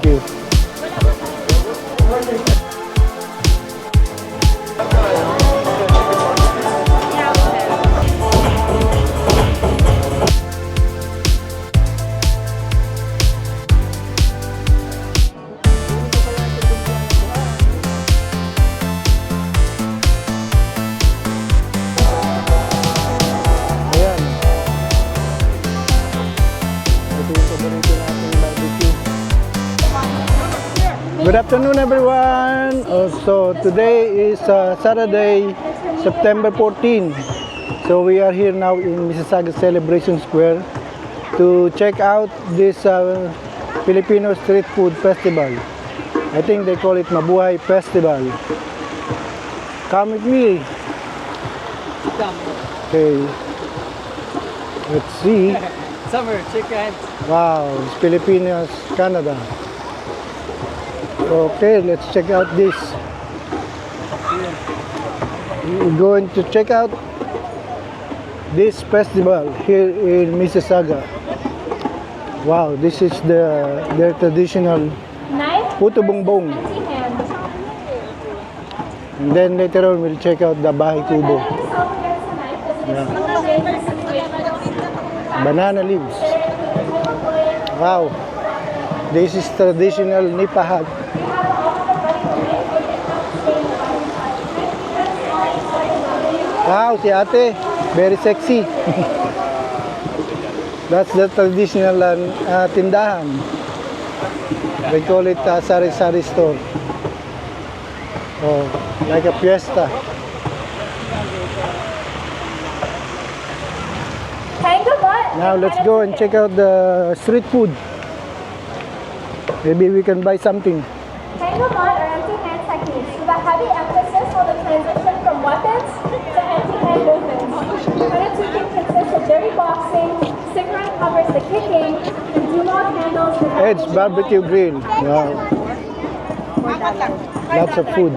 barbecue. Ayan. Ito yung paborito nating barbecue. Good afternoon, everyone. So today is Saturday, September 14. So we are here now in Mississauga Celebration Square to check out this Filipino Street Food Festival. I think they call it Mabuhay Festival. Come with me. Okay. Let's see. Summer, shake your hands. Wow, it's Filipinos, Canada. Okay, let's check out this. We're going to check out this festival here in Mississauga. Wow, this is their traditional puto bongbong. And then later on we'll check out the bahay kubo. Yeah. Banana leaves. Wow, this is traditional nipahag. Wow, si ate, very sexy. That's the traditional tindahan. They call it sari-sari store. Oh, like a fiesta. Now let's go and check out the street food. Maybe we can buy something. Tango-mon or empty-hand techniques with a heavy emphasis on the transition from weapons to empty-hand movements. Karateking consists of dirty boxing, cigarette covers the kicking, and do-not handles the Ed's barbecue grill. Wow. Lots of food.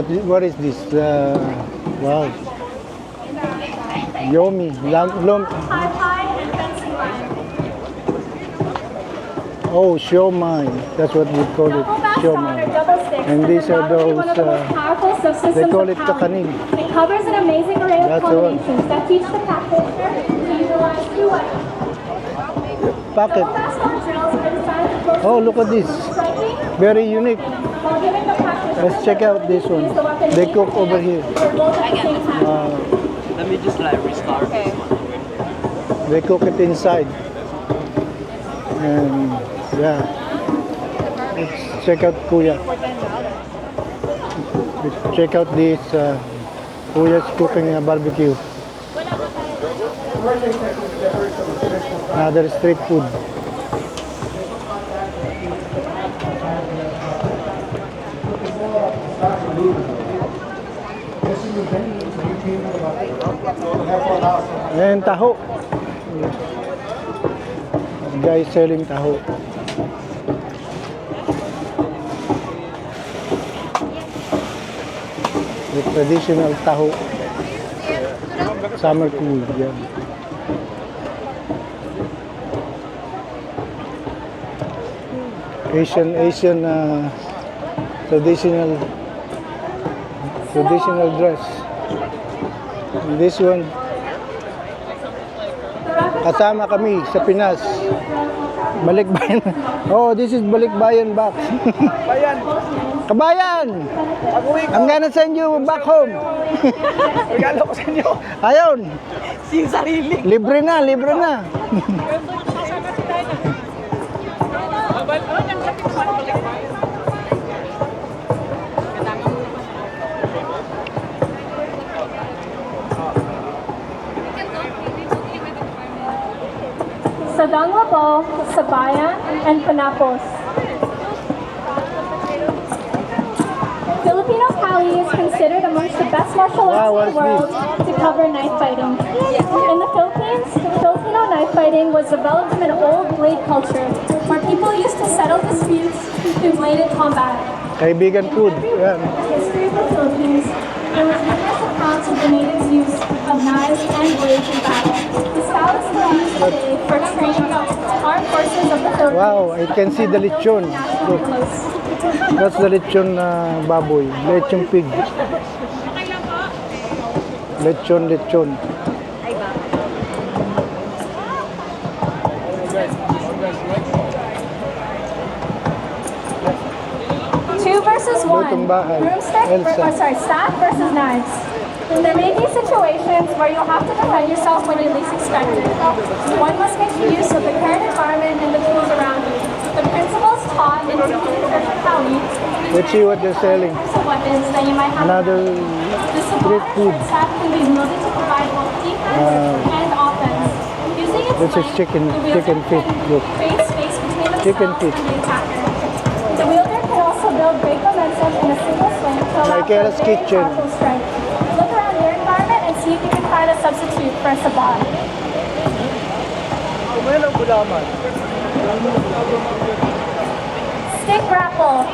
What is this? Wow. Yomi. Oh, siomai. That's what we call it. Siomai. And these are those, they call it kakanin. It covers an amazing array of combinations that teach the practitioner to utilize two weapons. Packet. Oh, look at this. Very unique. Let's check out this one. They cook over here. Let me just like restart this one. They cook it inside. And yeah. Let's check out Kuya. Let's check out this Kuya's cooking barbecue. Another street food. And taho. This guy is selling taho. The traditional taho. Summer food. Yeah. Asian traditional dress. And this one, kasama kami sa Pinas. Balikbayan. Oh, this is Balikbayan box. Bayan! Kabayan! I'm gonna send you back home. Regalo ko sa inyo. Ayun. Sing sarili. Libre na, libre na. Sadang Labo, Sabayan, and Panapos. Filipino Kali is considered amongst the best martial arts in the world to cover knife fighting. In the Philippines, Filipino knife fighting was developed from an old blade culture where people used to settle disputes through bladed combat. Kaibigan food. Yan. History of the Philippines, there was numerous accounts of the natives' use of knives and blades in battle. The style Wow, I can see the lechon. Look, that's the lechon baboy. Lechon pig. Lechon. Two versus one. Lutong bahay. Elsa. Staff versus knives. There may be situations where you'll have to defend yourself when you least expect it. One must make use of the current environment and the tools around you. The principles taught in County. Let's see what they're selling. Of weapons that you might have. Another The street food. staff can be wielded to provide both defense and offense. Using its This is length, chicken the wielder feet. can Look. create space between Chicken themselves feet. and the attacker. The wielder can also build great momentum in a single swing to allow Like for a Kara's very kitchen. powerful strike. Look around your environment and see if you can find a substitute for a sabot. Kumain ang gulaman. Stick grapple.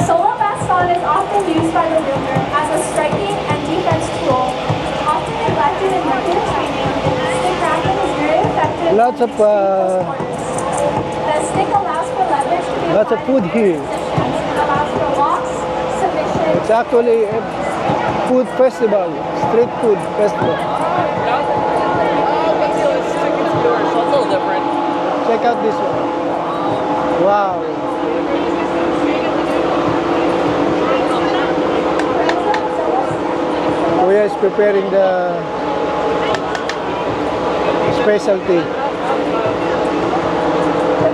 Solo baston is often used by the wielder as a striking and defense tool. Often neglected in regular training, stick grappling is very effective. Lots of The stick allows for leverage to be lots of food here. It allows for walks, submission. It's actually a food festival, street food festival. It's a little different. Check out this one. Wow. Kuya is preparing the specialty. The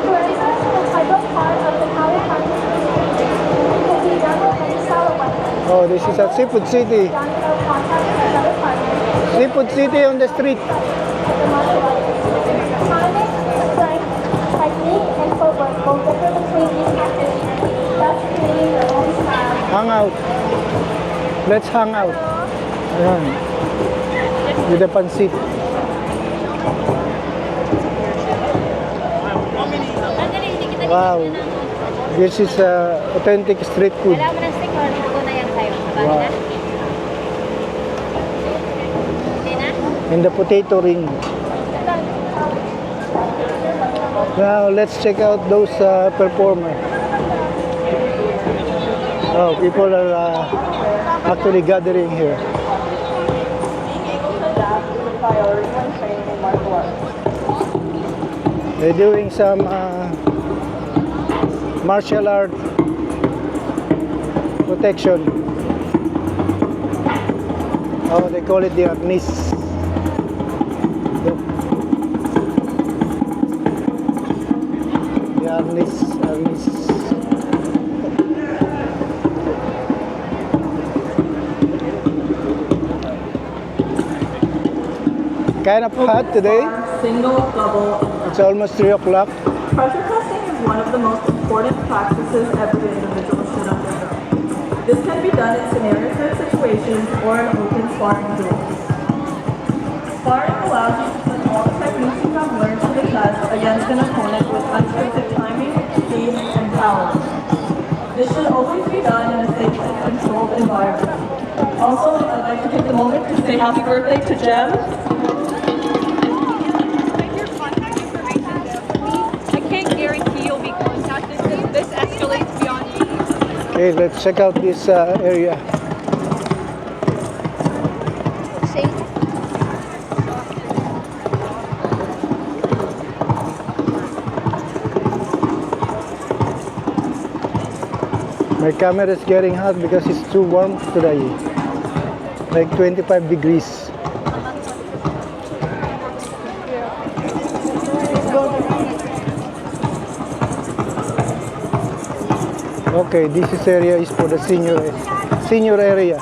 cuerda is an integral part of the Cali practice. It can be done with any style of weapon. Oh, this is at Seafood City. Done without contact with another partner. Seafood City on the street. The martial arts. Timing, strength, technique, and footwork will differ between each practitioner, thus creating their own style. Hang out. Let's hang out. Ayan. With the pansit. Wow. This is authentic street food. Wala mo ng stick or ako na yan sa'yo. Sabali Wow. na? Hindi na? In the potato ring. Now let's check out those performers. Oh, people are actually gathering here. They're doing some martial art protection. Oh, they call it the arnis. Look. The arnis. Kind of hot today. Single, double, It's almost 3 o'clock. pressure testing is one of the most important practices every individual should undergo. This can be done in scenario-type situations or in open sparring duels. Sparring allows you to put all the techniques you have learned to the test against an opponent with unrestricted timing, speed, and power. This should always be done in a safe and controlled environment. Also, I'd like to take a moment to say happy birthday to Jem. I can't guarantee you'll be contacted if this escalates beyond me. Okay, let's check out this area. My camera is getting hot because it's too warm today. Like 25 degrees. Okay, this area is for the senior area.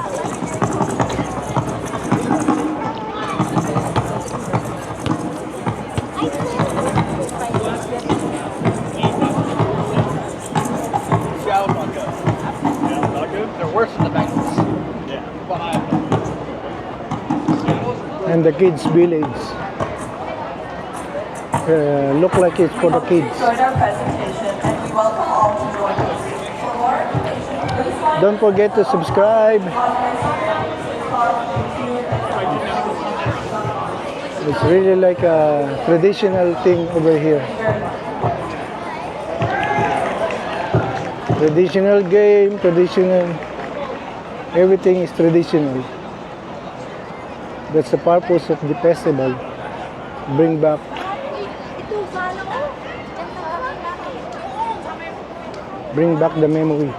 They're worse than the Bengals. And the kids village. Look like it's for the kids. Enjoyed our presentation and we welcome all to join us. For more information, please find Don't forget to subscribe. us on Instagram, TikTok, YouTube, and It's really like a traditional thing over here. Traditional game, traditional, everything is traditional. That's the purpose of the festival. Bring back the memory.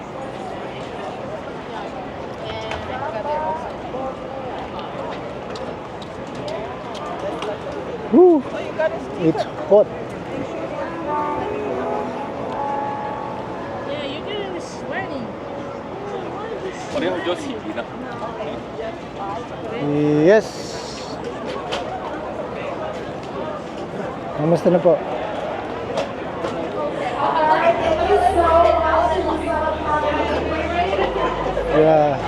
Woo! It's hot. Yeah, you're doing this sweating. Yes. Kamusta na po? Yeah.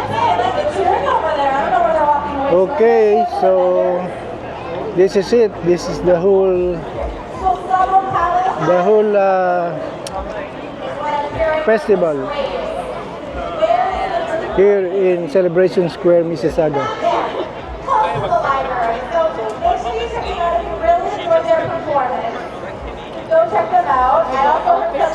Okay, so this is it. This is the whole festival here in Celebration Square, Mississauga. Go check them out. I also heard that